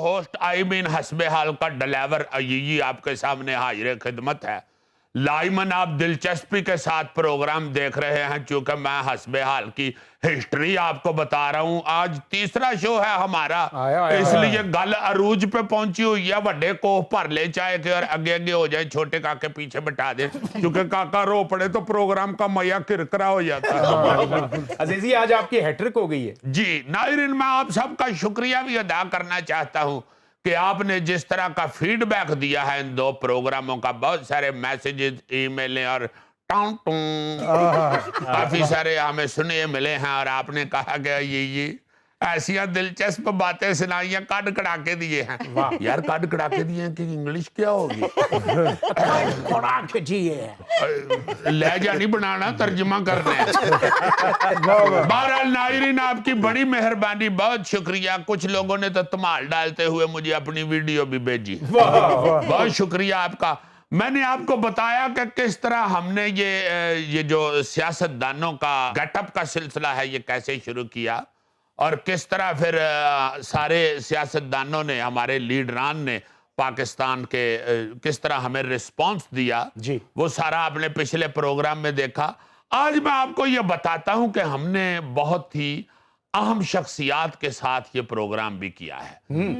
Host آئمین حسب حال کا ڈلیور عیی آپ کے سامنے حاضر خدمت ہے. لائمن آپ دلچسپی کے ساتھ پروگرام دیکھ رہے ہیں چونکہ میں حسب حال کی ہسٹری آپ کو بتا رہا ہوں. آج تیسرا شو ہے ہمارا, اس لیے گل عروج پہ پہنچی ہوئی ہے. وڈے کوہ پر لے چاہے کہ اور اگے ہو جائے, چھوٹے کاکے پیچھے بٹھا دیں کیونکہ کاکا رو پڑے تو پروگرام کا میہ کرکرا ہو جاتا ہے. عزیزی آج آپ کی ہیٹرک ہو گئی ہے. جی ناظرین, میں آپ سب کا شکریہ بھی ادا کرنا چاہتا ہوں کہ آپ نے جس طرح کا فیڈ بیک دیا ہے ان دو پروگراموں کا. بہت سارے میسیجز, ای میلیں اور ٹاؤں کافی سارے ہمیں سنے ملے ہیں, اور آپ نے کہا کہ یہ ایسیاں دلچسپ باتیں سنائیاں, کڈ کڑا کے دیے ہیں. یار کڈ کڑا کے دیے ہیں کہ انگلش کیا ہوگی؟ لہجہ نہیں بنانا, ترجمہ کرنا ہے. بہرحال ناظرین آپ کی بڑی مہربانی, بہت شکریہ. کچھ لوگوں نے تو تمال ڈالتے ہوئے مجھے اپنی ویڈیو بھی بھیجی, بہت شکریہ آپ کا. میں نے آپ کو بتایا کہ کس طرح ہم نے یہ جو سیاستدانوں کا گیٹ اپ کا سلسلہ ہے یہ کیسے شروع کیا, اور کس طرح پھر سارے سیاستدانوں نے, ہمارے لیڈران نے پاکستان کے کس طرح ہمیں رسپانس دیا. جی وہ سارا آپ نے پچھلے پروگرام میں دیکھا. آج میں آپ کو یہ بتاتا ہوں کہ ہم نے بہت ہی اہم شخصیات کے ساتھ یہ پروگرام بھی کیا ہے.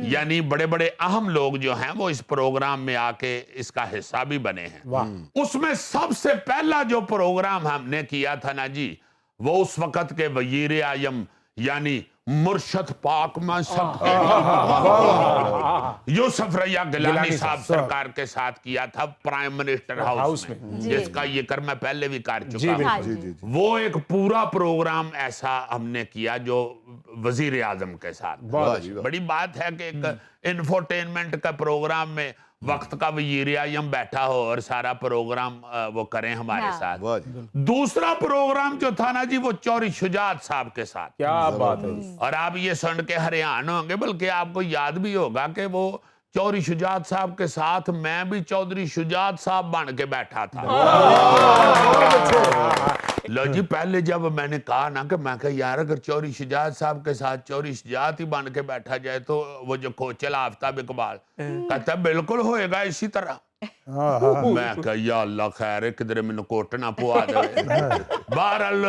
یعنی بڑے بڑے اہم لوگ جو ہیں وہ اس پروگرام میں آ کے اس کا حصہ بھی بنے ہیں. اس میں سب سے پہلا جو پروگرام ہم نے کیا تھا نا جی, وہ اس وقت کے وزیر اعظم یعنی مرشد پاک میں سب یوسف ریا گیلانی صاحب سرکار کے ساتھ کیا تھا پرائم منسٹر ہاؤس میں, جس کا یہ کر میں پہلے بھی کر چکا ہوں. وہ ایک پورا پروگرام ایسا ہم نے کیا جو وزیر اعظم کے ساتھ. بڑی بات ہے کہ ایک انفوٹینمنٹ کا پروگرام میں وقت کا وزیر اعظم بیٹھا ہو اور سارا پروگرام وہ کریں ہمارے ساتھ. دوسرا پروگرام جو تھا نا جی, وہ چوری شجاعت صاحب کے ساتھ. کیا بات ہے. اور آپ یہ سن کے حیران ہوں گے, بلکہ آپ کو یاد بھی ہوگا کہ وہ چوری شجاعت صاحب کے ساتھ میں بھی چودھری شجاعت صاحب بن کے بیٹھا تھا. لو جی, پہلے جب میں نے کہا نا کہ میں کہا یار اگر چوری شجاعت صاحب کے ساتھ چوری شجاعت ہی بن کے بیٹھا جائے تو وہ جو کوچل آفتاب اقبال کہتا ہے بالکل ہوئے گا اسی طرح. میں کہا یا اللہ خیر ہے کدھر میں کوٹ نہ پوا دے. بہرحال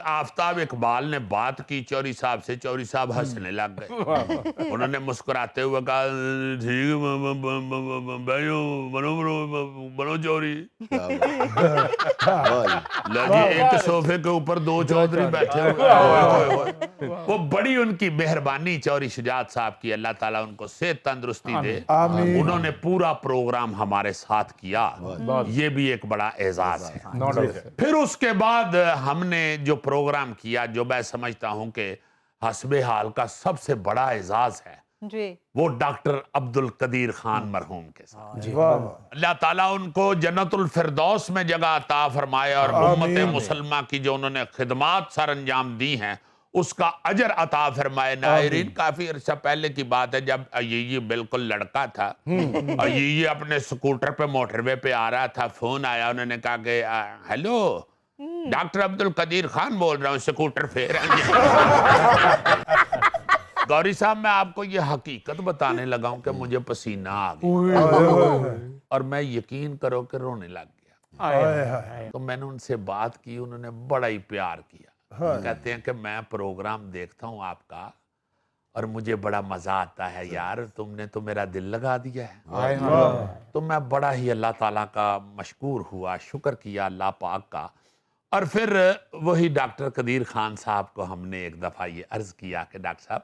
آفتاب اقبال نے بات کی چوری صاحب سے, چوری صاحب ہنسنے لگ گئے. انہوں نے مسکراتے ہوئے کہا بنو چوری. ایک صوفے کے اوپر دو چودھری بیٹھے ہوئے. وہ بڑی ان کی مہربانی چوری شجاعت صاحب کی, اللہ تعالیٰ ان کو صحت تندرستی دے. انہوں نے پورا پروگرام ہمارے ساتھ کیا, یہ بھی ایک بڑا اعزاز ہے. پھر اس کے بعد ہم نے جو پروگرام کیا, جو میں سمجھتا ہوں کہ حسب حال کا سب سے بڑا اعزاز ہے, وہ ڈاکٹر عبدالقدیر خان مرحوم کے ساتھ. اللہ تعالیٰ ان کو جنت الفردوس میں جگہ عطا فرمائے, اور امت مسلمہ کی جو انہوں نے خدمات سر انجام دی ہیں اس کا اجر عطا فرمائے. ناظرین کافی عرصہ پہلے کی بات ہے جب یہ بالکل لڑکا تھا, اور یہ اپنے سکوٹر پہ موٹر وے پہ آ رہا تھا. فون آیا, انہوں نے کہا کہ ہیلو ڈاکٹر عبدالقدیر خان بول رہا ہوں, سکوٹر پھیر. گوری صاحب میں آپ کو یہ حقیقت بتانے لگا ہوں کہ مجھے پسینہ آ گیا, اور میں یقین کرو کہ رونے لگ گیا. تو میں نے ان سے بات کی, انہوں نے بڑا ہی پیار کیا. کہتے ہیں کہ میں پروگرام دیکھتا ہوں آپ کا اور مجھے بڑا مزہ آتا ہے یار, تم نے تو میرا دل لگا دیا ہے. تو میں بڑا ہی اللہ تعالیٰ کا مشکور ہوا, شکر کیا اللہ پاک کا. اور پھر وہی ڈاکٹر قدیر خان صاحب کو ہم نے ایک دفعہ یہ عرض کیا کہ ڈاکٹر صاحب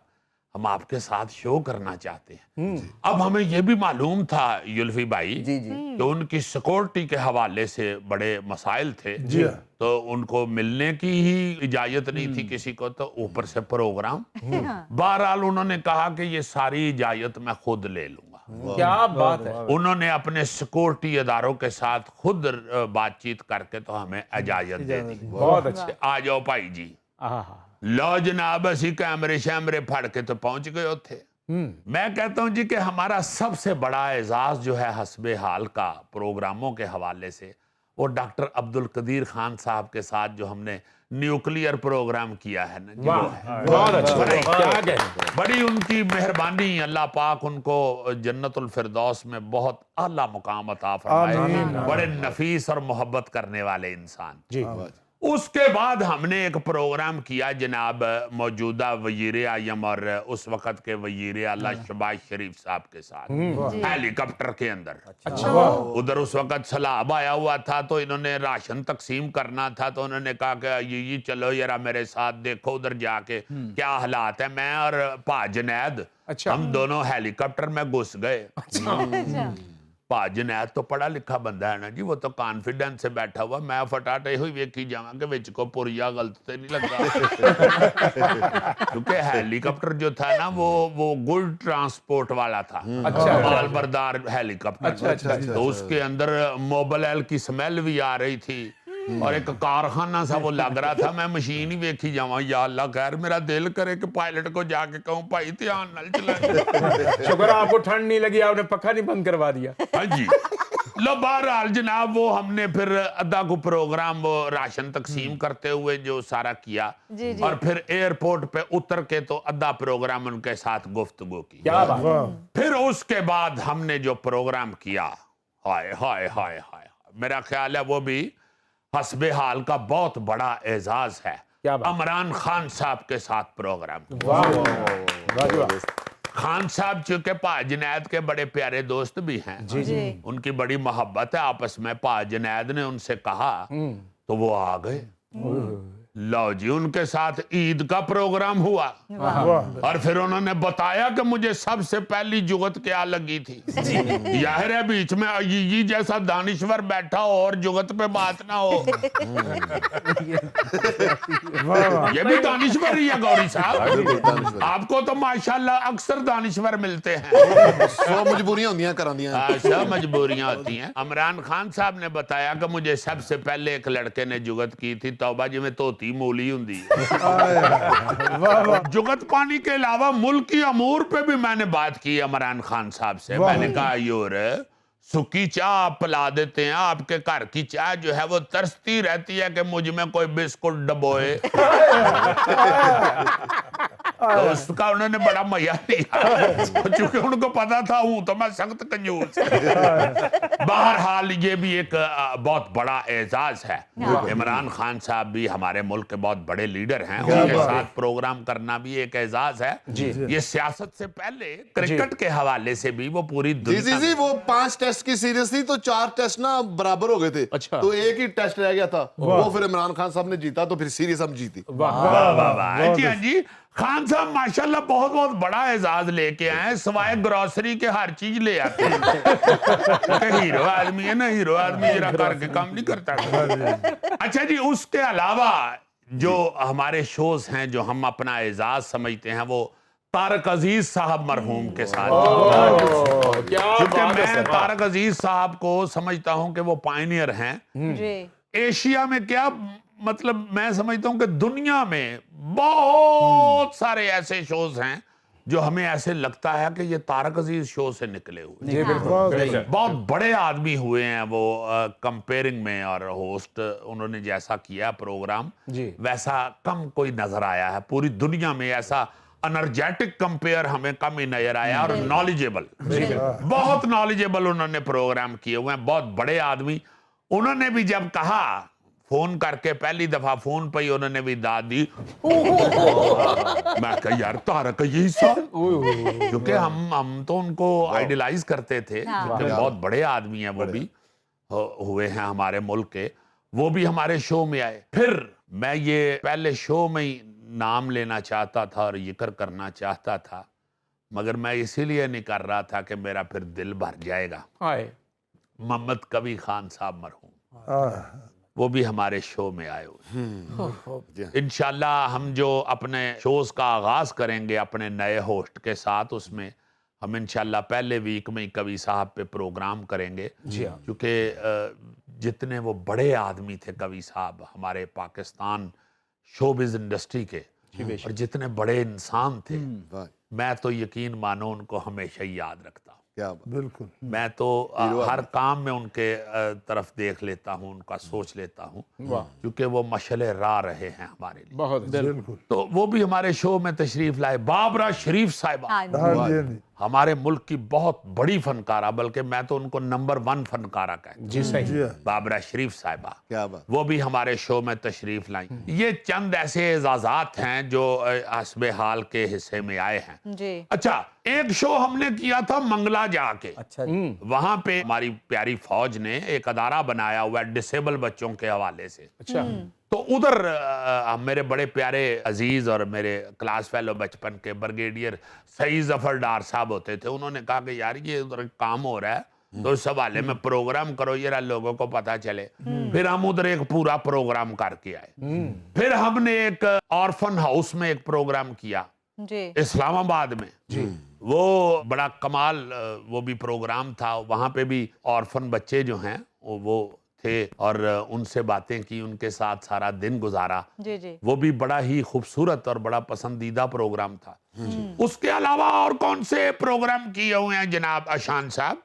ہم آپ کے ساتھ شو کرنا چاہتے ہیں. اب ہمیں یہ بھی معلوم تھا یلفی بھائی کہ ان کی سیکورٹی کے حوالے سے بڑے مسائل تھے, تو ان کو ملنے کی ہی اجازت نہیں تھی کسی کو, تو اوپر سے پروگرام. بہرحال انہوں نے کہا کہ یہ ساری اجازت میں خود لے لوں گا. کیا بات ہے. انہوں نے اپنے سیکورٹی اداروں کے ساتھ خود بات چیت کر کے تو ہمیں اجازت دے دی. بہت اچھا. آ جاؤ بھائی جی. لو جناب, اسی کیمرے شیمرے پھڑ کے تو پہنچ گئے تھے. میں کہتا ہوں جی کہ ہمارا سب سے بڑا اعزاز جو ہے حسب حال کا پروگراموں کے حوالے سے, وہ ڈاکٹر عبدل قدیر خان صاحب کے ساتھ جو ہم نے نیوکلیئر پروگرام کیا ہے نا جی، بہت اچھا، کیا کہتے بڑی ان کی مہربانی، اللہ پاک ان کو جنت الفردوس میں بہت اعلیٰ مقام عطا فرمائے، بڑے نفیس اور محبت کرنے والے انسان۔ جی اس کے بعد ہم نے ایک پروگرام کیا جناب موجودہ وزیر اعظم اور اس وقت کے وزیر اعلیٰ شہباز شریف صاحب کے ساتھ ہیلی کاپٹر کے اندر۔ ادھر اس وقت سیلاب آیا ہوا تھا تو انہوں نے راشن تقسیم کرنا تھا، تو انہوں نے کہا کہ یہ چلو ذرا میرے ساتھ دیکھو ادھر جا کے کیا حالات ہیں۔ میں اور پا جنید ہم دونوں ہیلی کاپٹر میں گھس گئے۔ پا جنید تو پڑھا لکھا بندہ ہے نا جی، وہ تو کانفیڈنس سے بیٹھا ہوا، میں فٹاٹے ہوئی ویکھی جاواں کہ وچ کو پوریا غلط تے نہیں لگا، کیونکہ ہیلی کاپٹر جو تھا نا وہ گڈ ٹرانسپورٹ والا تھا، مال بردار ہیلی کاپٹر، تو اس کے اندر موبائل کی سمیل بھی آ رہی تھی اور ایک کارخانہ سا وہ لگ رہا تھا۔ میں مشین ہی ویکھی جاواں، یا اللہ خیر، میرا دل کرے کہ پائلٹ کو جا کے کہوں بھائی دھیان نال چلا۔ شکر آپ کو ٹھنڈ نہیں لگی، آپ نے پکھا نہیں بند کروا دیا۔ ہاں جی، لو بہرحال جناب وہ ہم نے پھر ادھا کو پروگرام وہ راشن تقسیم کرتے ہوئے جو سارا کیا، اور پھر ایئرپورٹ پہ اتر کے تو ادھا پروگرام ان کے ساتھ گفتگو کی۔ کیا بات، پھر اس کے بعد ہم نے جو پروگرام کیا، ہائے ہائے ہائے ہائے، میرا خیال ہے وہ بھی حسب حال کا بہت بڑا اعزاز ہے۔ عمران خان صاحب کے ساتھ پروگرام کیا۔ خان صاحب چونکہ پا جنید کے بڑے پیارے دوست بھی ہیں، ان کی بڑی محبت ہے آپس میں، پا جنید نے ان سے کہا تو وہ آ گئے۔ لو جی، ان کے ساتھ عید کا پروگرام ہوا، اور پھر انہوں نے بتایا کہ مجھے سب سے پہلی جگت کیا لگی تھی۔ ظاہر ہے بیچ میں عزیزی جیسا دانشور بیٹھا ہو اور جگت پہ بات نہ ہو، یہ بھی دانشور ہی ہے گوری صاحب، آپ کو تو ماشاءاللہ اکثر دانشور ملتے ہیں، سو مجبوریاں ہوندیاں کراندیاں، سب مجبوریاں ہوتی ہیں۔ عمران خان صاحب نے بتایا کہ مجھے سب سے پہلے ایک لڑکے نے جگت کی تھی، توبہ جی میں توتی مولی ہوں دی، جگت پانی کے علاوہ ملکی امور پہ بھی میں نے بات کی عمران خان صاحب سے۔ میں نے کہا یور سکی چاہ آپ پلا دیتے ہیں، آپ کے گھر کی چائے جو ہے وہ ترستی رہتی ہے کہ مجھ میں کوئی بسکٹ ڈبوئے، تو اس کا انہوں نے بڑا مزہ لیا، چونکہ ان کو پتا تھا ہوں تو میں سخت کنجوس۔ بہرحال یہ بھی ایک بہت بڑا اعزاز ہے۔ عمران خان صاحب بھی ہمارے ملک کے بہت بڑے لیڈر ہیں، ان کے ساتھ پروگرام کرنا بھی ایک اعزاز ہے۔ یہ سیاست سے پہلے کرکٹ کے حوالے سے بھی وہ پوری دنیا جی وہ 5 ٹیسٹ کی سیریز تھی تو 4 ٹیسٹ نا برابر ہو گئے تھے، تو ایک ہی ٹیسٹ رہ گیا تھا، وہ پھر عمران خان صاحب نے جیتا تو پھر سیریز ہم جیتی۔ جی ہاں جی، خان صاحب ماشاءاللہ بہت بہت بڑا اعزاز لے کے آئے ہیں، سوائے گروسری کے ہر چیز لے آتے ہیں، کہ ہیرو آدمی ہے نا، ہیرو آدمی ذرا کر کے کام نہیں کرتا۔ اچھا جی، اس کے علاوہ جو ہمارے شوز ہیں جو ہم اپنا اعزاز سمجھتے ہیں، وہ طارق عزیز صاحب مرحوم کے ساتھ، کیونکہ میں طارق عزیز صاحب کو سمجھتا ہوں کہ وہ پائنیئر ہیں ایشیا میں، کیا مطلب میں سمجھتا ہوں کہ دنیا میں بہت سارے ایسے شوز ہیں جو ہمیں ایسے لگتا ہے کہ یہ طارق عزیز شو سے نکلے ہوئے، بہت بڑے آدمی ہوئے ہیں وہ کمپیرنگ میں، اور ہوسٹ انہوں نے جیسا کیا پروگرام ویسا کم کوئی نظر آیا ہے پوری دنیا میں، ایسا انرجیٹک کمپیئر ہمیں کم ہی نظر آیا، اور نالجیبل، بہت نالجیبل انہوں نے پروگرام کیے ہوئے ہیں، بہت بڑے آدمی۔ انہوں نے بھی جب کہا فون کر کے، پہلی دفعہ فون پہ ہی انہوں نے بھی داد دی، میں کہا یار طارق یہی صاحب، کیونکہ ہم تو ان کو آئیڈیلائز کرتے تھے، کیونکہ بہت بڑے آدمی ہیں وہ بھی ہوئے ہیں ہمارے ملک کے، وہ بھی ہمارے شو میں آئے۔ پھر میں یہ پہلے شو میں ہی نام لینا چاہتا تھا اور ذکر کرنا چاہتا تھا، مگر میں اسی لیے نہیں کر رہا تھا کہ میرا پھر دل بھر جائے گا۔ محمد کبھی خان صاحب مرحوم، وہ بھی ہمارے شو میں آئے ہوئے۔ انشاءاللہ ہم جو اپنے شوز کا آغاز کریں گے اپنے نئے ہوسٹ کے ساتھ، اس میں ہم انشاءاللہ پہلے ویک میں کبھی صاحب پہ پروگرام کریں گے، کیونکہ جتنے وہ بڑے آدمی تھے کبھی صاحب ہمارے پاکستان شوبز انڈسٹری کے، اور جتنے بڑے انسان تھے، میں تو یقین مانو ان کو ہمیشہ ہی یاد رکھتا ہوں۔ کیا بات. بالکل میں تو ہر کام میں ان کے طرف دیکھ لیتا ہوں, ان کا سوچ لیتا ہوں, کیونکہ وہ مشعل راہ رہے ہیں ہمارے لیے. بہت بالکل. تو وہ بھی ہمارے شو میں تشریف لائے. بابرہ شریف صاحبہ ہاں جی ہاں جی. ہمارے ملک کی بہت بڑی فنکارہ, بلکہ میں تو ان کو نمبر 1 فنکارہ کہتا ہوں. جی صحیح. جی ہاں. بابرہ شریف صاحبہ کیا بات. وہ بھی ہمارے شو میں تشریف لائیں. یہ چند ایسے اعزازات ہیں جو حسب حال کے حصے میں آئے ہیں. جی. اچھا, ایک شو ہم نے کیا تھا منگلا جا کے. اچھا وہاں پہ ہماری پیاری فوج نے ایک ادارہ بنایا ہوا ہے ڈسیبل بچوں کے حوالے سے. اچھا. تو ادھر میرے بڑے پیارے عزیز اور میرے کلاس فیلو بچپن کے بریگیڈیئر سعید ظفر ڈار صاحب ہوتے تھے. انہوں نے کہا کہ یار یہ ادھر کام ہو رہا ہے تو اس حوالے میں پروگرام کرو ذرا لوگوں کو پتہ چلے. پھر ہم ادھر ایک پورا پروگرام کر کے آئے. پھر ہم نے ایک آرفن ہاؤس میں ایک پروگرام کیا جی. اسلام آباد میں. وہ بڑا کمال وہ بھی پروگرام تھا. وہاں پہ بھی آرفن بچے جو ہیں وہ تھے اور ان سے باتیں کی, ان کے ساتھ سارا دن گزارا. جی جی. وہ بھی بڑا ہی خوبصورت اور بڑا پسندیدہ پروگرام تھا. اس کے علاوہ اور کون سے پروگرام کیے ہوئے ہیں جناب اشان صاحب؟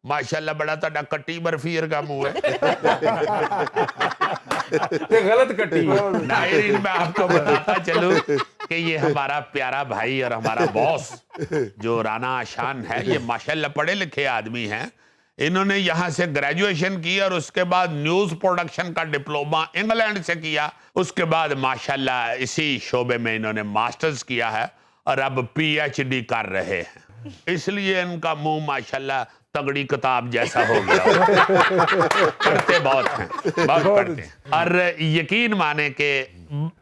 ماشاءاللہ بڑا تا کٹی برفی کا منہ ہے. غلط کٹی. ناظرین میں آپ کو بتاتا چلوں کہ یہ ہمارا پیارا بھائی اور ہمارا باس جو رانا اشان ہے, یہ ماشاءاللہ پڑھے لکھے آدمی ہیں. انہوں نے یہاں سے گریجویشن کی اور اس کے بعد نیوز پروڈکشن کا ڈپلوما انگلینڈ سے کیا. اس کے بعد ماشاءاللہ اسی شعبے میں انہوں نے ماسٹرز کیا ہے اور اب PhD کر رہے ہیں. اس لیے ان کا منہ ماشاءاللہ تگڑی کتاب جیسا ہو گیا. پڑھتے بہت ہیں, بہت پڑھتے ہیں. اور یقین مانے کہ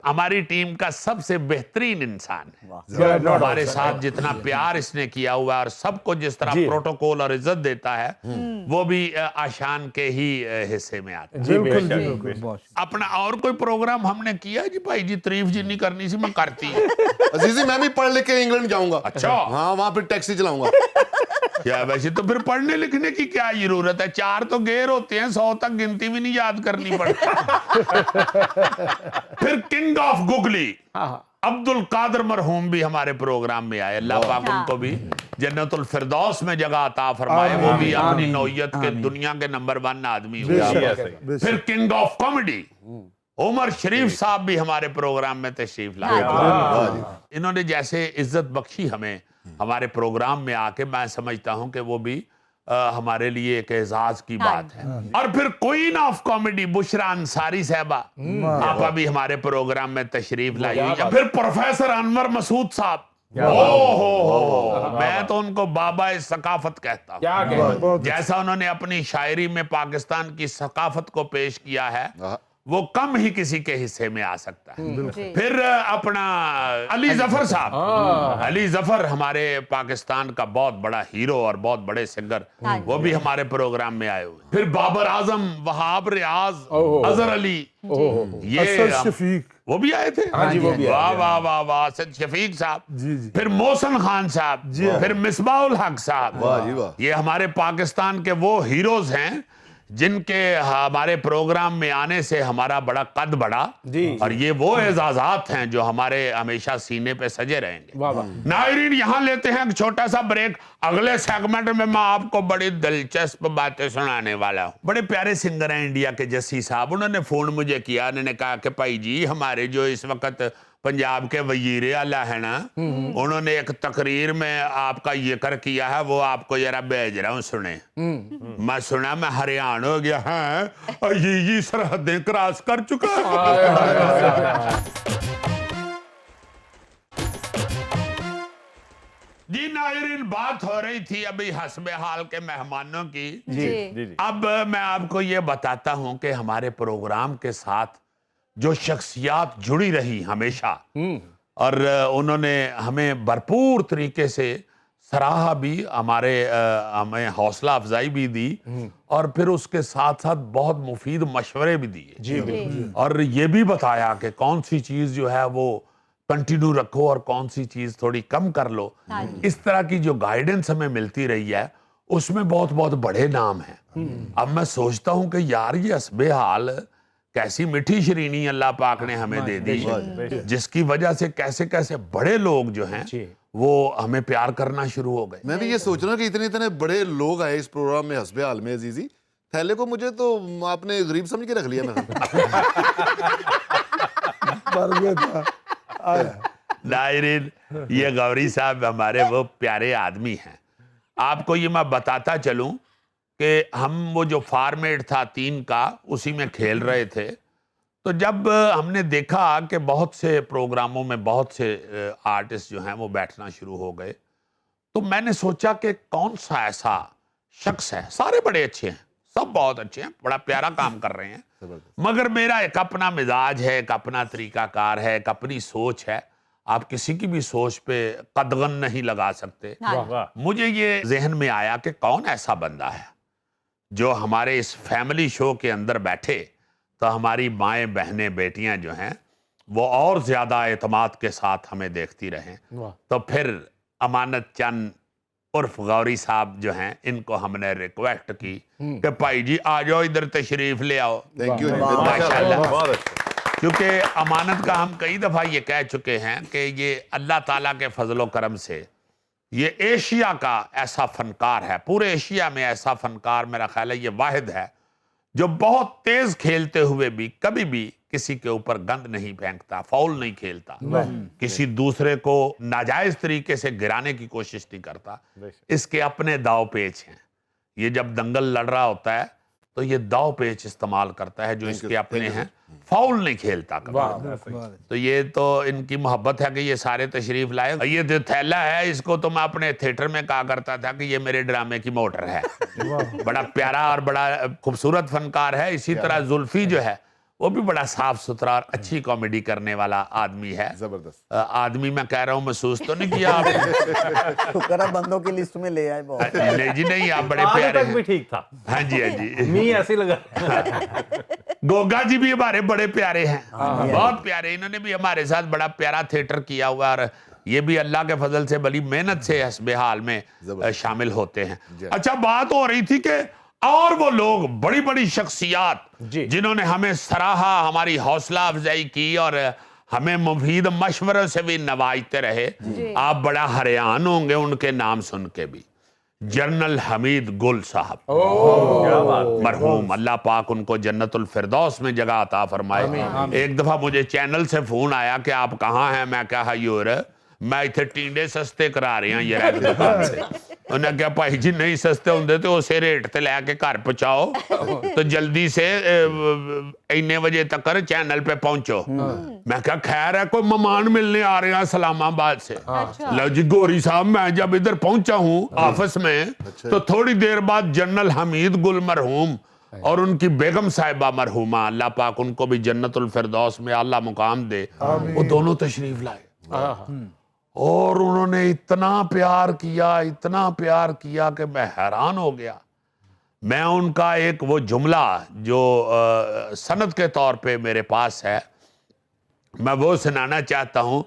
ہماری ٹیم کا سب سے بہترین انسان ہے. ہمارے ساتھ جتنا پیار اس نے کیا ہوا ہے اور سب کو جس طرح پروٹوکول اور عزت دیتا ہے وہ بھی آشان کے ہی حصے میں آتا ہے. بالکل. اپنا اور کوئی پروگرام ہم نے کیا جی بھائی جی؟ تعریف جی نہیں کرنی سی, میں کرتی. عزیزی میں بھی پڑھ لکھ کے انگلینڈ جاؤں گا. اچھا. ہاں وہاں پہ ٹیکسی چلاؤں گا. کیا ویسے تو پھر پڑھنے لکھنے کی کیا ضرورت ہے؟ 4 تو گیر ہوتے ہیں, 100 تک گنتی بھی نہیں یاد کرنی پڑتی. پھر کنگ آف گگلی عبد القادر مرحوم بھی ہمارے پروگرام میں آئے. اللہ پاک ان کو بھی جنت الفردوس میں جگہ عطا فرمائے. وہ بھی اپنی نوعیت کے دنیا کے نمبر 1 آدمی ہوئے. پھر کنگ آف کامیڈی عمر شریف صاحب بھی ہمارے پروگرام میں تشریف لائے. انہوں نے جیسے عزت بخشی ہمیں ہمارے پروگرام میں آ کے, میں سمجھتا ہوں کہ وہ بھی ہمارے لیے ایک اعزاز کی بات ہے. اور پھر کوئین آف کامیڈی بشرا انصاری صاحبہ آپ بھی ہمارے پروگرام میں تشریف لائی. پھر پروفیسر انور مسعود صاحب, میں تو ان کو بابا ثقافت کہتا ہوں. جیسا انہوں نے اپنی شاعری میں پاکستان کی ثقافت کو پیش کیا ہے وہ کم ہی کسی کے حصے میں آ سکتا ہے. پھر اپنا علی ظفر صاحب, علی ظفر ہمارے پاکستان کا بہت بڑا ہیرو اور بہت بڑے سنگر, وہ بھی ہمارے پروگرام میں آئے ہوئے. پھر بابر اعظم, وہاب ریاض, اظہر علی, یہ شفیق وہ بھی آئے تھے. واہ واہ واہ واہ, اسد شفیق صاحب. پھر محسن خان صاحب, پھر مصباح الحق صاحب. یہ ہمارے پاکستان کے وہ ہیروز ہیں جن کے ہمارے پروگرام میں آنے سے ہمارا بڑا قد بڑھا. اور یہ وہ اعزازات ہیں جو ہمارے ہمیشہ سینے پہ سجے رہیں گے. ناظرین یہاں لیتے ہیں ایک چھوٹا سا بریک. اگلے سیگمنٹ میں آپ کو بڑی دلچسپ باتیں سنانے والا ہوں. بڑے پیارے سنگر ہیں انڈیا کے جسی صاحب, انہوں نے فون مجھے کیا, انہوں نے کہا کہ بھائی جی ہمارے جو اس وقت پنجاب کے وزیر اعلیٰ ہیں نا, انہوں نے ایک تقریر میں آپ کا ذکر کیا ہے, وہ آپ کو ذرا بھیج رہا ہوں سنیں. میں سنا, میں حیران ہو گیا. ہاں یہ سرحدیں کراس کر چکا ہے. جی ناظرین, بات ہو رہی تھی ابھی حسب حال کے مہمانوں کی. اب میں آپ کو یہ بتاتا ہوں کہ ہمارے پروگرام کے ساتھ جو شخصیات جڑی رہی ہمیشہ, اور انہوں نے ہمیں بھرپور طریقے سے سراہا بھی, ہمیں حوصلہ افزائی بھی دی, اور پھر اس کے ساتھ ساتھ بہت مفید مشورے بھی دیے. اور یہ بھی بتایا کہ کون سی چیز جو ہے وہ کنٹینیو رکھو اور کون سی چیز تھوڑی کم کر لو. اس طرح کی جو گائیڈنس ہمیں ملتی رہی ہے اس میں بہت بہت بڑے نام ہیں. اب میں سوچتا ہوں کہ یار یہ حسب حال کیسی میٹھی شرینی اللہ پاک نے ہمیں دے دی, جس کی وجہ سے کیسے کیسے بڑے لوگ جو ہیں وہ ہمیں پیار کرنا شروع ہو گئے. میں بھی یہ سوچ رہا ہوں کہ اتنے بڑے لوگ آئے اس پروگرام میں حسب حال میں عزیزی, تھیلے کو مجھے تو آپ نے غریب سمجھ کے رکھ لیا. ناظرین, یہ غوری صاحب ہمارے وہ پیارے آدمی ہیں. آپ کو یہ میں بتاتا چلوں کہ ہم وہ جو فارمیٹ تھا 3 کا اسی میں کھیل رہے تھے, تو جب ہم نے دیکھا کہ بہت سے پروگراموں میں بہت سے آرٹسٹ جو ہیں وہ بیٹھنا شروع ہو گئے, تو میں نے سوچا کہ کون سا ایسا شخص ہے, سارے بڑے اچھے ہیں, سب بہت اچھے ہیں, بڑا پیارا کام کر رہے ہیں, مگر میرا ایک اپنا مزاج ہے, ایک اپنا طریقہ کار ہے, ایک اپنی سوچ ہے. آپ کسی کی بھی سوچ پہ قدغن نہیں لگا سکتے. مجھے یہ ذہن میں آیا کہ کون ایسا بندہ ہے جو ہمارے اس فیملی شو کے اندر بیٹھے تو ہماری مائیں بہنیں بیٹیاں جو ہیں وہ اور زیادہ اعتماد کے ساتھ ہمیں دیکھتی رہیں. تو پھر امانت چند عرف غوری صاحب جو ہیں, ان کو ہم نے ریکویسٹ کی کہ بھائی جی آ جاؤ ادھر تشریف لے آؤ. Thank you. ماشاءاللہ. کیونکہ امانت کا ہم کئی دفعہ یہ کہہ چکے ہیں کہ یہ اللہ تعالیٰ کے فضل و کرم سے یہ ایشیا کا ایسا فنکار ہے, پورے ایشیا میں ایسا فنکار میرا خیال ہے یہ واحد ہے جو بہت تیز کھیلتے ہوئے بھی کبھی بھی کسی کے اوپر گند نہیں پھینکتا, فاؤل نہیں کھیلتا, کسی دوسرے کو ناجائز طریقے سے گرانے کی کوشش نہیں کرتا. اس کے اپنے داؤ پیچ ہیں. یہ جب دنگل لڑ رہا ہوتا ہے تو یہ داؤ پیچ استعمال کرتا ہے جو اس کے اپنے ہیں, فاؤل نہیں کھیلتا کبھی. تو یہ تو ان کی محبت ہے کہ یہ سارے تشریف لائے. یہ جو تھیلا ہے اس کو تو میں اپنے تھیٹر میں کہا کرتا تھا کہ یہ میرے ڈرامے کی موٹر ہے. بڑا پیارا اور بڑا خوبصورت فنکار ہے. اسی طرح زلفی جو ہے وہ بھی بڑا صاف ستھرا اور اچھی کامیڈی کرنے والا آدمی ہے. زبردست آدمی میں کہہ رہا ہوں, محسوس تو نہیں کیا آپ نے؟ شکر ہے بندوں کی لسٹ میں لے آئے. بہت نہیں جی نہیں, آپ بڑے پیارے ہیں. بھی ٹھیک تھا. ہاں جی ہاں جی. می ایسے لگا. گوگا جی بھی ہمارے بڑے پیارے ہیں, بہت پیارے. انہوں نے بھی ہمارے ساتھ بڑا پیارا تھیٹر کیا ہوا, اور یہ بھی اللہ کے فضل سے بڑی محنت سے حسب حال میں شامل ہوتے ہیں. اچھا, بات ہو رہی تھی کہ اور وہ لوگ بڑی بڑی شخصیات جنہوں نے ہمیں سراہا, ہماری حوصلہ افزائی کی اور ہمیں مفید مشورے سے بھی نوازتے رہے. آپ بڑا حیران ہوں گے ان کے نام سن کے بھی. جنرل حمید گل صاحب مرحوم, اللہ پاک ان کو جنت الفردوس میں جگہ عطا فرمائے. ایک دفعہ مجھے چینل سے فون آیا کہ آپ کہاں ہیں. میں کہا یور میں اتنے ٹینڈے سستے کرا رہے ہیں یہ ریک دکان سے. انہیں کہا بھائی جی نہیں سستے ہوندے تو اسے ریٹ تے لے کے گھر پہنچاؤ, تو جلدی سے اینے بجے تک چینل پہ پہنچو. میں کہا خیر ہے, کوئی مہمان ملنے آ رہے ہیں اسلام آباد سے. لو جی گوری صاحب, میں جب ادھر پہنچا ہوں آفس میں تو تھوڑی دیر بعد جنرل حمید گل مرحوم اور ان کی بیگم صاحبہ مرحومہ, اللہ پاک ان کو بھی جنت الفردوس میں اعلیٰ مقام دے, وہ دونوں تشریف لائے. اور انہوں نے اتنا پیار کیا کہ میں حیران ہو گیا. میں ان کا ایک وہ جملہ جو سند کے طور پہ میرے پاس ہے میں وہ سنانا چاہتا ہوں.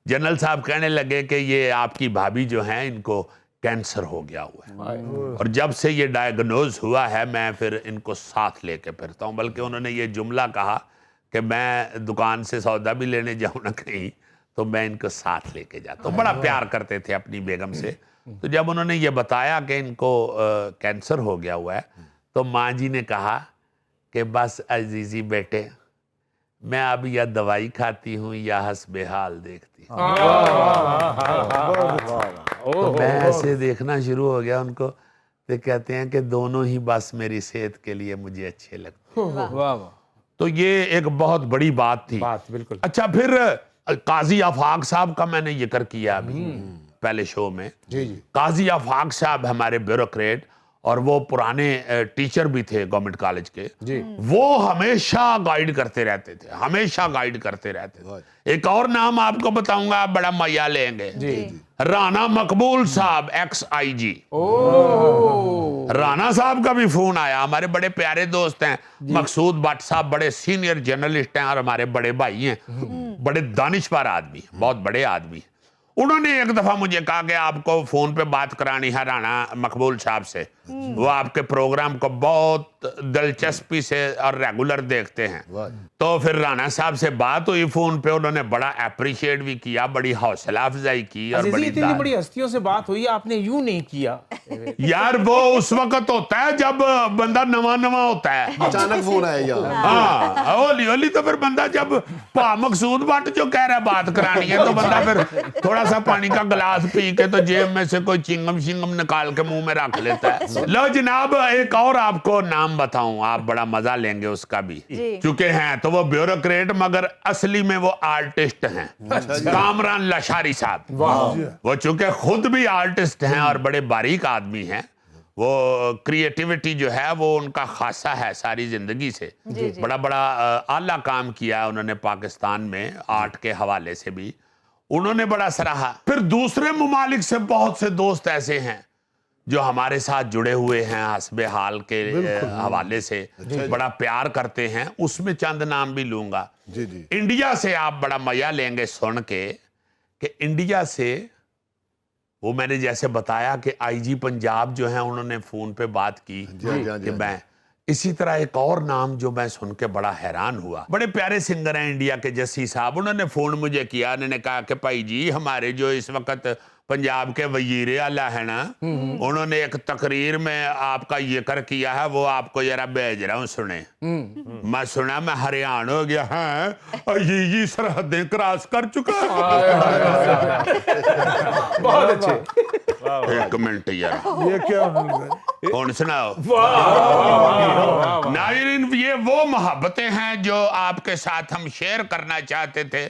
جنرل صاحب کہنے لگے کہ یہ آپ کی بھابھی جو ہیں ان کو کینسر ہو گیا ہوا ہے, اور جب سے یہ ڈائیگنوز ہوا ہے میں پھر ان کو ساتھ لے کے پھرتا ہوں. بلکہ انہوں نے یہ جملہ کہا کہ میں دکان سے سودا بھی لینے جاؤں نہ کہیں تو میں ان کو ساتھ لے کے جاتا ہوں. بڑا پیار کرتے تھے اپنی بیگم سے. تو جب انہوں نے یہ بتایا کہ ان کو کینسر ہو گیا ہوا ہے تو ماں جی نے کہا کہ بس عزیزی بیٹے, میں اب یا دوائی کھاتی ہوں یا حسب حال دیکھتی ہوں. تو میں ایسے دیکھنا شروع ہو گیا ان کو, تو کہتے ہیں کہ دونوں ہی بس میری صحت کے لیے مجھے اچھے لگتے ہیں. تو یہ ایک بہت بڑی بات تھی. بالکل. اچھا, پھر قاضی آفاق صاحب کا میں نے ذکر کیا ابھی پہلے شو میں. قاضی آفاق صاحب ہمارے بیوروکریٹ اور وہ پرانے ٹیچر بھی تھے گورنمنٹ کالج کے. وہ ہمیشہ گائیڈ کرتے رہتے تھے. ایک اور نام آپ کو بتاؤں گا, آپ بڑا مزہ لیں گے. رانا مقبول صاحب ایکس آئی جی. رانا صاحب کا بھی فون آیا, ہمارے بڑے پیارے دوست ہیں. مقصود بٹ صاحب بڑے سینئر جرنلسٹ ہیں اور ہمارے بڑے بھائی ہیں, بڑے دانشور آدمی, بہت بڑے آدمی. انہوں نے ایک دفعہ مجھے کہا کہ آپ کو فون پہ بات کرانی ہے رانا مقبول صاحب سے. وہ آپ کے پروگرام کو بہت دلچسپی سے اور ریگولر دیکھتے ہیں. تو پھر رانا صاحب سے بات ہوئی فون پہ, انہوں نے بڑا اپریشیٹ بھی کیا, بڑی حوصلہ افزائی کی. اور عزیزی اتنی بڑی ہستیوں سے بات ہوئی, آپ نے یوں نہیں کیا. یار وہ اس وقت ہوتا ہے جب بندہ نواں ہوتا ہے, اچانک فون آیا یار. ہاں ہولی ہولی تو پھر بندہ جب مقصود بٹ جو کہہ رہا ہے بات کرانی ہے تو بندہ پھر تھوڑا سا پانی کا گلاس پی کے تو جیب میں سے کوئی چنگم نکال کے منہ میں رکھ لیتا ہے. لو جناب, ایک اور آپ کو نام بتاؤں, آپ بڑا مزہ لیں گے اس کا بھی, چونکہ ہیں تو وہ بیوروکریٹ مگر اصلی میں وہ آرٹسٹ ہیں. کامران لاشاری صاحب, وہ چونکہ خود بھی آرٹسٹ ہیں اور بڑے باریک آدمی ہیں, وہ کریٹیوٹی جو ہے وہ ان کا خاصہ ہے ساری زندگی سے. بڑا اعلیٰ کام کیا ہے انہوں نے پاکستان میں آرٹ کے حوالے سے بھی, انہوں نے بڑا سراہا. پھر دوسرے ممالک سے بہت سے دوست ایسے ہیں جو ہمارے ساتھ جڑے ہوئے ہیں حسب حال کے حوالے سے, بڑا پیار کرتے ہیں. اس میں چند نام بھی لوں گا. انڈیا سے آپ بڑا مزہ لیں گے سن کے کہ انڈیا سے وہ میں نے جیسے بتایا کہ آئی جی پنجاب جو ہیں انہوں نے فون پہ بات کی کہ میں, اسی طرح ایک اور نام جو میں سن کے بڑا حیران ہوا, بڑے پیارے سنگر ہیں انڈیا کے, جسی صاحب, انہوں نے فون مجھے کیا, انہوں نے کہا کہ بھائی جی ہمارے جو اس وقت پنجاب کے وزیر اعلیٰ ہیں نا, انہوں نے ایک تقریر میں آپ کا ذکر کیا ہے, وہ آپ کو ذرا بھیج رہا ہوں سنیں. میں سنا, میں حیران ہو گیا. ہاں یہ سرحدیں کراس کر چکا ہے. بہت اچھے. ایک منٹ یار, یہ کیا کون سناؤ. ناظرین, یہ وہ محبتیں ہیں جو آپ کے ساتھ ہم شیئر کرنا چاہتے تھے.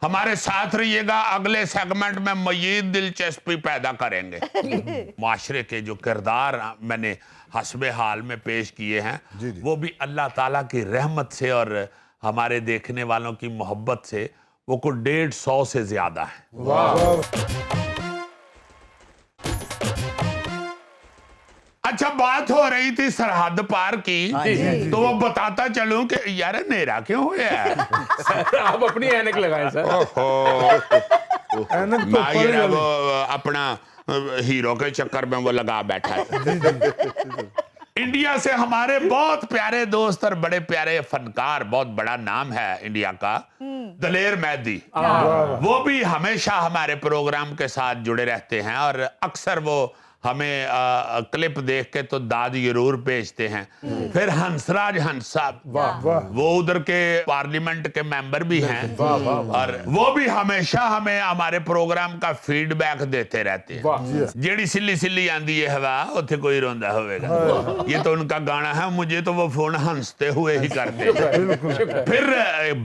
ہمارے ساتھ رہیے گا, اگلے سیگمنٹ میں مزید دلچسپی پیدا کریں گے. معاشرے کے جو کردار میں نے حسب حال میں پیش کیے ہیں وہ بھی اللہ تعالیٰ کی رحمت سے اور ہمارے دیکھنے والوں کی محبت سے وہ کو 150 سے زیادہ ہے. اچھا, بات ہو رہی تھی سرحد پار کی, تو وہ بتاتا چلوں کہ یار نیرا کیوں ہویا ہے. آپ اپنی اینک لگائیں سر. وہ اپنا ہیرو کے چکر میں وہ لگا بیٹھا ہے. انڈیا سے ہمارے بہت پیارے دوست اور بڑے پیارے فنکار, بہت بڑا نام ہے انڈیا کا, دلیر مہدی. وہ بھی ہمیشہ ہمارے پروگرام کے ساتھ جڑے رہتے ہیں اور اکثر وہ ہمیں کلپ دیکھ کے تو داد ضرور بھیجتے ہیں. پھر ہنسراج ہنس صاحب, وہ ادھر کے پارلیمنٹ کے ممبر بھی ہیں اور وہ بھی ہمیشہ ہمیں ہمارے پروگرام کا فیڈ بیک دیتے رہتے ہیں. جیڑی سلی سلی آندی ہے ہوا اتھے کوئی روندا ہوئے گا, یہ تو ان کا گانا ہے, مجھے تو وہ فون ہنستے ہوئے ہی کرتے ہیں. پھر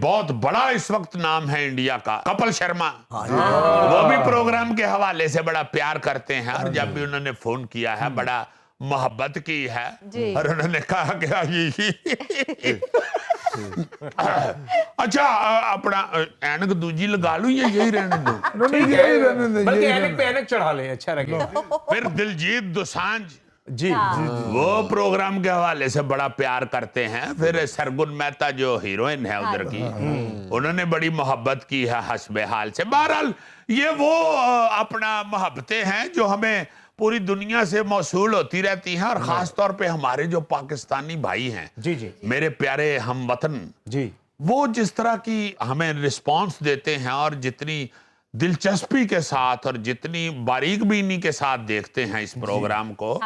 بہت بڑا اس وقت نام ہے انڈیا کا, کپل شرما, وہ بھی پروگرام کے حوالے سے بڑا پیار کرتے ہیں اور جب بھی انہوں نے فون کیا ہے بڑا محبت کی ہے اور انہوں نے کہا کہ اچھا اپنا اینک دوجی لگا لوں یا یہی رہنے دوں. بلکہ اینک پہ اینک چڑھا لیں, اچھا رہے. پھر دلجیت دوسانجھ, وہ پروگرام کے حوالے سے بڑا پیار کرتے ہیں. پھر سرگن مہتا جو ہیروئن ہے ادھر کی, انہوں نے بڑی محبت کی ہے حسب حال سے. بہرحال یہ وہ اپنا محبتیں ہیں جو ہمیں پوری دنیا سے موصول ہوتی رہتی ہیں اور خاص طور پہ ہمارے جو پاکستانی بھائی ہیں, میرے پیارے ہم وطن, وہ جس طرح کی ہمیں رسپانس دیتے ہیں اور جتنی دلچسپی کے ساتھ اور جتنی باریک بینی کے ساتھ دیکھتے ہیں اس پروگرام کو.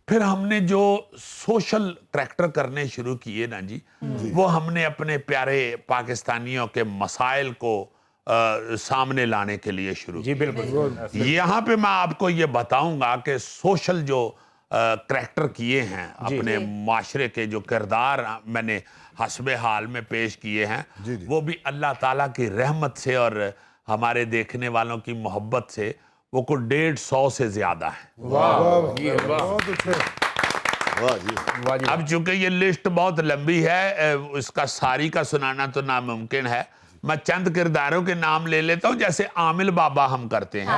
پھر ہم نے جو سوشل کریکٹر کرنے شروع کیے نا جی, وہ ہم نے اپنے پیارے پاکستانیوں کے مسائل کو سامنے لانے کے لیے شروع کی. بالکل. یہاں پہ میں آپ کو یہ بتاؤں گا کہ سوشل جو کریکٹر کیے ہیں, اپنے معاشرے کے جو کردار میں نے حسب حال میں پیش کیے ہیں, وہ بھی اللہ تعالیٰ کی رحمت سے اور ہمارے دیکھنے والوں کی محبت سے وہ کو 150 سے زیادہ ہے. اب چونکہ یہ لسٹ بہت لمبی ہے, اس کا ساری کا سنانا تو ناممکن ہے. میں چند کرداروں کے نام لے لیتا ہوں, جیسے عامل بابا ہم کرتے ہیں.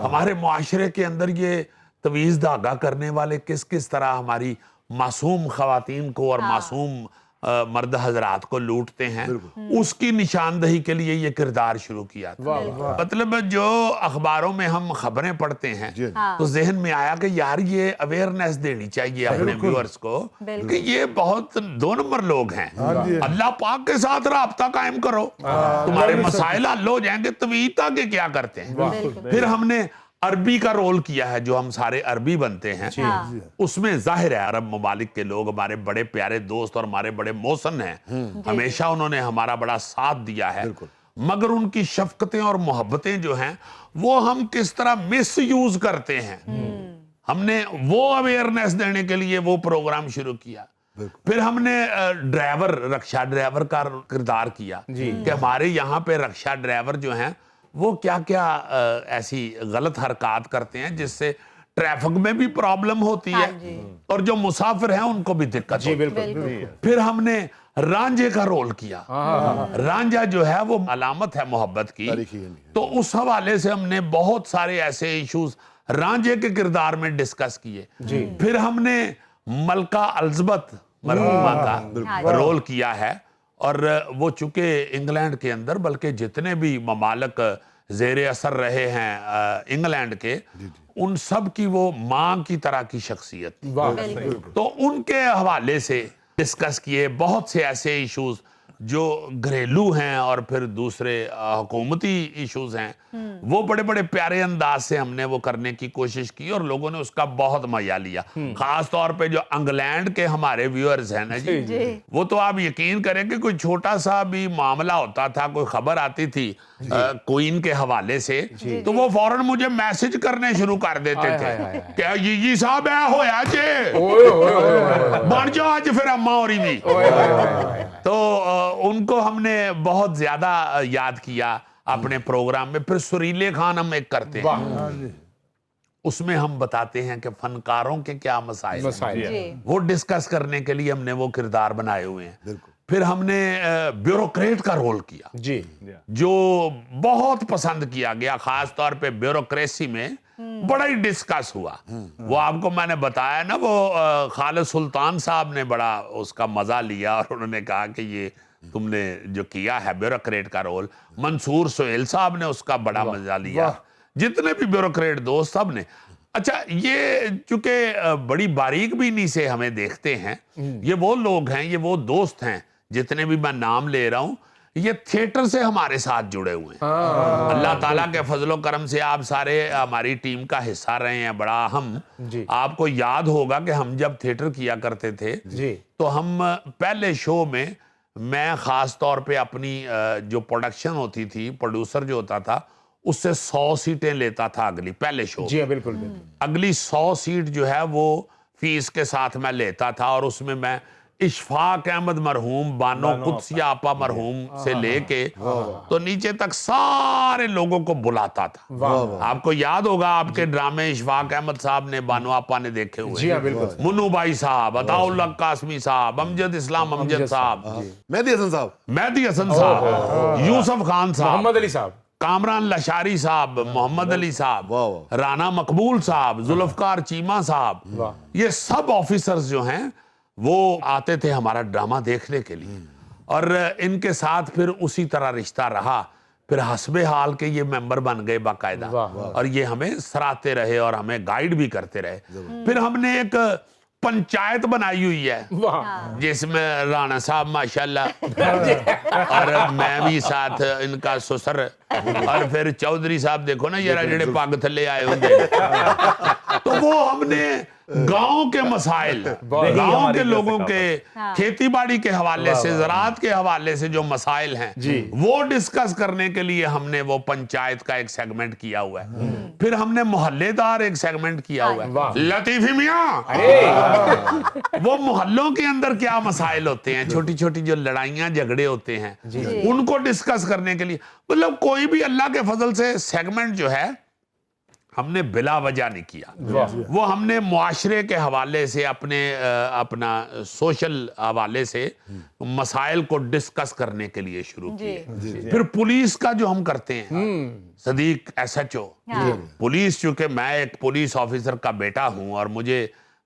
ہمارے معاشرے کے اندر یہ تویز دھاگا کرنے والے کس طرح ہماری معصوم خواتین کو اور معصوم مرد حضرات کو لوٹتے ہیں، اس کی نشاندہی کے لیے یہ کردار شروع کیا تھا۔ مطلب جو اخباروں میں ہم خبریں پڑھتے ہیں تو ذہن میں آیا کہ یار یہ اویئرنیس دینی چاہیے اپنے ویورز کو کہ یہ بہت 2 نمبر لوگ ہیں، اللہ پاک کے ساتھ رابطہ قائم کرو، تمہارے مسائل حل ہو جائیں گے، طویتا کے کیا کرتے ہیں۔ پھر ہم نے عربی کا رول کیا ہے، جو ہم سارے عربی بنتے ہیں اس میں ظاہر ہے عرب ممالک کے لوگ ہمارے بڑے پیارے دوست اور ہمارے بڑے محسن ہیں، ہمیشہ انہوں نے ہمارا بڑا ساتھ دیا ہے، مگر ان کی شفقتیں اور محبتیں جو ہیں وہ ہم کس طرح مس یوز کرتے ہیں، ہم نے وہ اویئرنیس دینے کے لیے وہ پروگرام شروع کیا۔ پھر ہم نے ڈرائیور، رکشہ ڈرائیور کا کردار کیا کہ ہمارے یہاں پہ رکشہ ڈرائیور جو ہیں وہ کیا کیا ایسی غلط حرکات کرتے ہیں جس سے ٹریفک میں بھی پرابلم ہوتی ہے اور جو مسافر ہیں ان کو بھی دقت ہوتی ہے۔ پھر ہم نے رانجھے کا رول کیا، رانجھا جو ہے وہ علامت ہے محبت کی، تو اس حوالے سے ہم نے بہت سارے ایسے ایشوز رانجھے کے کردار میں ڈسکس کیے۔ پھر ہم نے ملکہ الزبتھ مرحومہ کا رول کیا ہے، اور وہ چونکہ انگلینڈ کے اندر بلکہ جتنے بھی ممالک زیر اثر رہے ہیں انگلینڈ کے، ان سب کی وہ ماں کی طرح کی شخصیت تھی، تو ان کے حوالے سے ڈسکس کیے بہت سے ایسے ایشوز جو گھریلو ہیں اور پھر دوسرے حکومتی ایشوز ہیں، وہ بڑے بڑے پیارے انداز سے ہم نے وہ کرنے کی کوشش کی اور لوگوں نے اس کا بہت مزہ لیا۔ خاص طور پہ جو انگلینڈ کے ہمارے ویورز ہیں نا جی، وہ تو آپ یقین کریں کہ کوئی چھوٹا سا بھی معاملہ ہوتا تھا، کوئی خبر آتی تھی کوئین کے حوالے سے تو وہ فوراً مجھے میسج کرنے شروع کر دیتے تھے کہ جی صاحب اے ہویا جے بن جاؤ آج پھر اماں ہوری بھی۔ تو ان کو ہم نے بہت زیادہ یاد کیا اپنے پروگرام میں۔ پھر سریلے خان ہم ایک کرتے ہیں، اس میں ہم بتاتے ہیں کہ فنکاروں کے کیا مسائل ہیں، وہ ڈسکس کرنے کے لیے ہم نے وہ کردار بنائے ہوئے ہیں۔ پھر ہم نے بیوروکریٹ کا رول کیا جو بہت پسند کیا گیا، خاص طور پہ بیوروکریسی میں بڑا ہی ڈسکس ہوا۔ وہ آپ کو میں نے بتایا نا، وہ خالد سلطان صاحب نے بڑا اس کا مزہ لیا اور انہوں نے کہا کہ یہ تم نے جو کیا ہے بیوروکریٹ کا رول، منصور سہیل صاحب نے اس کا بڑا مزہ لیا، جتنے بھی بیوروکریٹ دوست سب نے۔ اچھا، یہ چونکہ بڑی باریک بینی سے ہمیں دیکھتے ہیں، یہ وہ لوگ ہیں، یہ وہ دوست ہیں جتنے بھی میں نام لے رہا ہوں، یہ تھیٹر سے ہمارے ساتھ جڑے ہوئے ہیں۔ اللہ تعالیٰ کے فضل و کرم سے آپ سارے ہماری ٹیم کا حصہ رہے ہیں، بڑا اہم۔ آپ کو یاد ہوگا کہ ہم جب تھیٹر کیا کرتے تھے تو ہم پہلے شو میں میں خاص طور پہ اپنی جو پروڈکشن ہوتی تھی، پروڈیوسر جو ہوتا تھا، اس سے 100 سیٹیں لیتا تھا اگلی پہلے شو۔ جی بالکل، اگلی 100 سیٹ جو ہے وہ فیس کے ساتھ میں لیتا تھا، اور اس میں اشفاق احمد مرحوم، بانو قدسیہ آپا مرحوم سے لے کے تو نیچے تک سارے لوگوں کو بلاتا تھا۔ آپ کو یاد ہوگا آپ کے ڈرامے اشفاق احمد صاحب نے، بانو آپا نے دیکھے ہوئے، منو بھائی صاحب، عطا اللہ قاسمی صاحب، امجد اسلام امجد صاحب، مہدی حسن صاحب، یوسف خان صاحب، محمد علی صاحب، کامران لشاری صاحب، محمد علی صاحب، رانا مقبول صاحب، ذوالفقار چیمہ صاحب، یہ سب آفیسرز جو ہیں وہ آتے تھے ہمارا ڈرامہ دیکھنے کے لیے، اور ان کے ساتھ پھر اسی طرح رشتہ رہا۔ پھر حسب حال کے یہ ممبر بن گئے باقاعدہ، اور یہ ہمیں سراتے رہے اور ہمیں گائیڈ بھی کرتے رہے۔ پھر ہم نے ایک پنچایت بنائی ہوئی ہے جس میں رانا صاحب ماشاءاللہ اور میں بھی ساتھ ان کا سسر، اور پھر چودھری صاحب دیکھو نا یہ جڑے پگ تھلے آئے ہوندے، تو وہ ہم نے گاؤں کے مسائل، گاؤں کے لوگوں کے کھیتی باڑی کے حوالے سے، زراعت کے حوالے سے جو مسائل ہیں وہ ڈسکس کرنے کے لیے ہم نے وہ پنچایت کا ایک سیگمنٹ کیا ہوا ہے۔ پھر ہم نے محلے دار ایک سیگمنٹ کیا ہوا ہے۔ لطیفی میاں، وہ محلوں کے اندر کیا مسائل ہوتے ہیں، چھوٹی چھوٹی جو لڑائیاں جھگڑے ہوتے ہیں ان کو ڈسکس کرنے کے لیے، مطلب کوئی بھی اللہ کے فضل سے سیگمنٹ جو ہے ہم نے بلا وجہ نہیں کیا۔ وہ ہم نے معاشرے کے حوالے سے، اپنا سوشل حوالے سے مسائل کو ڈسکس کرنے کے لیے شروع کیے۔ پھر پولیس کا جو ہم کرتے ہیں، صدیق SHO، پولیس، چونکہ میں ایک پولیس آفیسر کا بیٹا ہوں اور مجھے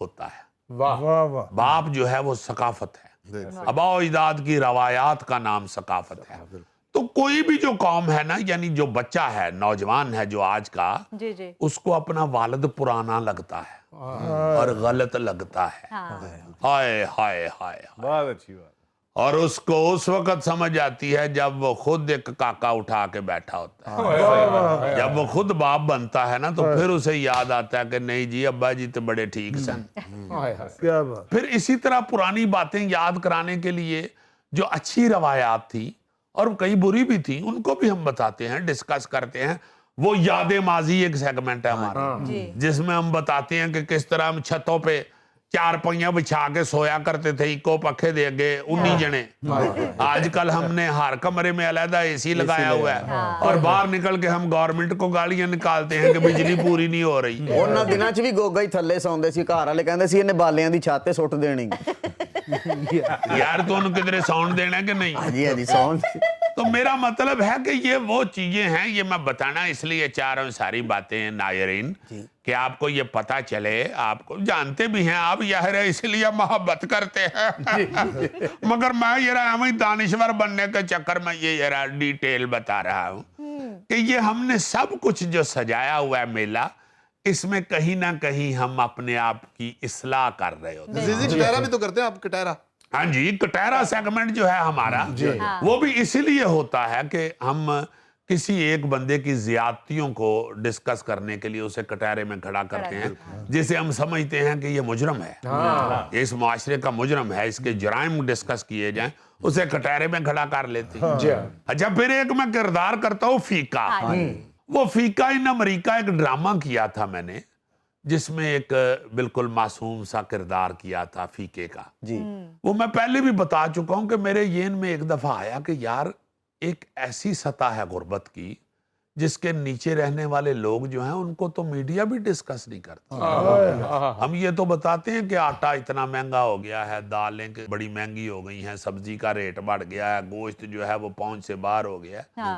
ہوتا ہے. واہ واہ واہ باپ جو ہے وہ ثقافت ہے. آباء و اجداد کی روایات کا نام ثقافت ہے. تو کوئی بھی جو قوم ہے نا، یعنی جو بچہ ہے، نوجوان ہے جو آج کا، جی جی اس کو اپنا والد پرانا لگتا ہے اور غلط لگتا ہے. ہائے ہائے ہائے. بہت اچھی بات. اور اس کو اس وقت سمجھ آتی ہے جب وہ خود ایک کاکا اٹھا کے بیٹھا ہوتا ہے. جب وہ خود باپ بنتا ہے نا تو پھر اسے یاد آتا ہے کہ نہیں جی ابا جی تو بڑے ٹھیک سن. کیا بات. پھر اسی طرح پرانی باتیں یاد کرانے کے لیے جو اچھی روایات تھی اور کئی بری بھی تھیں ان کو بھی ہم بتاتے ہیں، ڈسکس کرتے ہیں. وہ یاد ماضی ایک سیگمنٹ ہے ہمارا جس میں ہم بتاتے ہیں کہ کس طرح ہم چھتوں پہ چار پہیاں بچھا کے سویا کرتے تھے، ایکو پکھے دے گے 19 جنے. آج کل ہم نے ہر کمرے میں علیحدہ اے سی لگایا ہوا ہے اور باہر نکل کے ہم گورنمنٹ کو گالیاں نکالتے ہیں کہ بجلی پوری نہیں ہو رہی. ਉਹਨਾਂ ਦਿਨਾਂ 'ਚ ਵੀ ਗੋਗਾ ਹੀ ਥੱਲੇ ਸੌਂਦੇ ਸੀ, ਘਰ ਵਾਲੇ ਕਹਿੰਦੇ ਸੀ ਇਹਨੇ ਬਾਲਿਆਂ ਦੀ ਛੱਤ ਤੇ ਸੁੱਟ ਦੇਣੀ. یار تو ان کدھر ساؤنڈ دینا کہ نہیں. ਹਾਂਜੀ ਹਾਂਜੀ ਸੌਣ. تو میرا مطلب ہے کہ یہ وہ چیزیں ہیں، یہ میں بتانا اس لیے چاہ رہا ہوں ساری باتیں ناظرین کہ آپ کو یہ پتا چلے. آپ کو جانتے بھی ہیں آپ یار اس لیے محبت کرتے ہیں مگر میں یہ دانشور بننے کے چکر میں یہ ڈیٹیل بتا رہا ہوں کہ یہ ہم نے سب کچھ جو سجایا ہوا ہے میلہ، اس میں کہیں نہ کہیں ہم اپنے آپ کی اصلاح کر رہے ہوتے ہیں. زیزی کٹہرا بھی تو کرتے ہیں آپ، کٹہرا. ہاں جی، کٹہرا سیگمنٹ جو ہے ہمارا وہ بھی اسی لیے ہوتا ہے کہ ہم کسی ایک بندے کی زیادتیوں کو ڈسکس کرنے کے لیے اسے کٹہرے میں کھڑا کرتے ہیں جسے ہم سمجھتے ہیں کہ یہ مجرم ہے، اس معاشرے کا مجرم ہے، اس کے جرائم ڈسکس کیے جائیں، اسے کٹہرے میں کھڑا کر لیتے ہیں. اچھا پھر ایک میں کردار کرتا ہوں فیقہ. وہ فیقہ ان امریکہ ایک ڈرامہ کیا تھا میں نے جس میں ایک بالکل معصوم سا کردار کیا تھا فیقے کا. جی وہ میں پہلے بھی بتا چکا ہوں کہ میرے ذہن میں ایک دفعہ آیا کہ یار ایک ایسی سطح ہے غربت کی جس کے نیچے رہنے والے لوگ جو ہیں ان کو تو میڈیا بھی ڈسکس نہیں کرتا. ہم یہ تو بتاتے ہیں کہ آٹا اتنا مہنگا ہو گیا ہے، دالیں بڑی مہنگی ہو گئی ہیں، سبزی کا ریٹ بڑھ گیا ہے، گوشت جو ہے وہ پہنچ سے باہر ہو گیا ہے.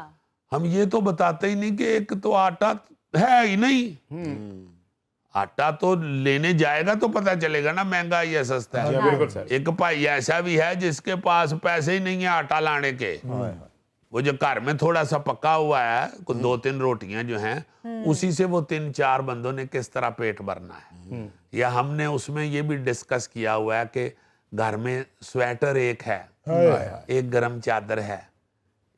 ہم یہ تو بتاتے ہی نہیں کہ ایک تو آٹا ہے ہی نہیں. آٹا تو لینے جائے گا تو پتہ چلے گا نا مہنگا یا سستا ہے. ایک بھائی ایسا بھی ہے جس کے پاس پیسے ہی نہیں ہیں آٹا لانے کے. وہ جو گھر میں تھوڑا سا پکا ہوا ہے، 2-3 روٹیاں جو ہیں اسی سے وہ 3-4 بندوں نے کس طرح پیٹ بھرنا ہے. یا ہم نے اس میں یہ بھی ڈسکس کیا ہوا ہے کہ گھر میں سویٹر ایک ہے، ایک گرم چادر ہے،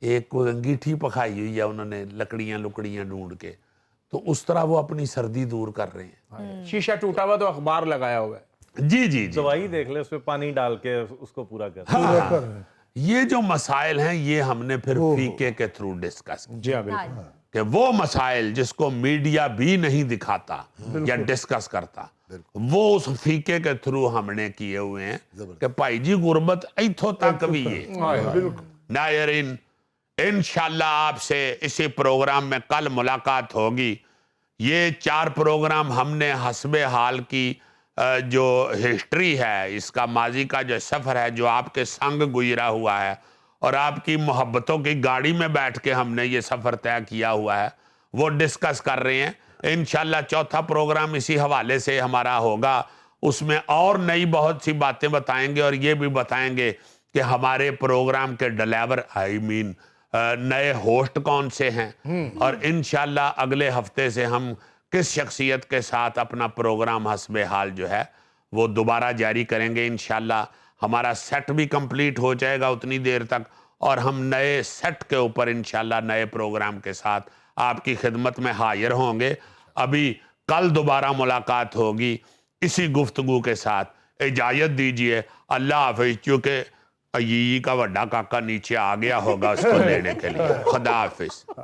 ایک کوئی انگیٹھی پکائی ہوئی ہے انہوں نے لکڑیاں ڈھونڈ کے، تو اس طرح وہ اپنی سردی دور کر رہے ہیں. شیشہ ٹوٹا ہوا تو اخبار لگایا ہوا ہے. جی جی جی دوائی دیکھ لے، اس پہ پانی ڈال کے اس کو پورا کر. یہ جو مسائل ہیں یہ ہم نے پھر فیقے کے تھرو ڈسکس کیا. جی ہاں بالکل. کہ وہ مسائل جس کو میڈیا بھی نہیں دکھاتا یا ڈسکس کرتا، وہ اس فیقے کے تھرو ہم نے کیے ہوئے ہیں کہ بھائی جی غربت ایتھوں تک بھی ہے. ناظرین انشاءاللہ آپ سے اسی پروگرام میں کل ملاقات ہوگی. یہ 4 پروگرام ہم نے حسب حال کی جو ہسٹری ہے، اس کا ماضی کا جو سفر ہے جو آپ کے سنگ گزرا ہوا ہے اور آپ کی محبتوں کی گاڑی میں بیٹھ کے ہم نے یہ سفر طے کیا ہوا ہے، وہ ڈسکس کر رہے ہیں. انشاءاللہ 4تھا پروگرام اسی حوالے سے ہمارا ہوگا. اس میں اور نئی بہت سی باتیں بتائیں گے اور یہ بھی بتائیں گے کہ ہمارے پروگرام کے ڈرائیور نئے ہوسٹ کون سے ہیں، اور انشاءاللہ اگلے ہفتے سے ہم کس شخصیت کے ساتھ اپنا پروگرام حسب حال جو ہے وہ دوبارہ جاری کریں گے. انشاءاللہ ہمارا سیٹ بھی کمپلیٹ ہو جائے گا اتنی دیر تک، اور ہم نئے سیٹ کے اوپر انشاءاللہ نئے پروگرام کے ساتھ آپ کی خدمت میں حاضر ہوں گے. ابھی کل دوبارہ ملاقات ہوگی اسی گفتگو کے ساتھ. اجازت دیجئے، اللہ حافظ. چونکہ ایئی کا وڈا کاکا نیچے آ گیا ہوگا اس کو لینے کے لیے. خدا حافظ.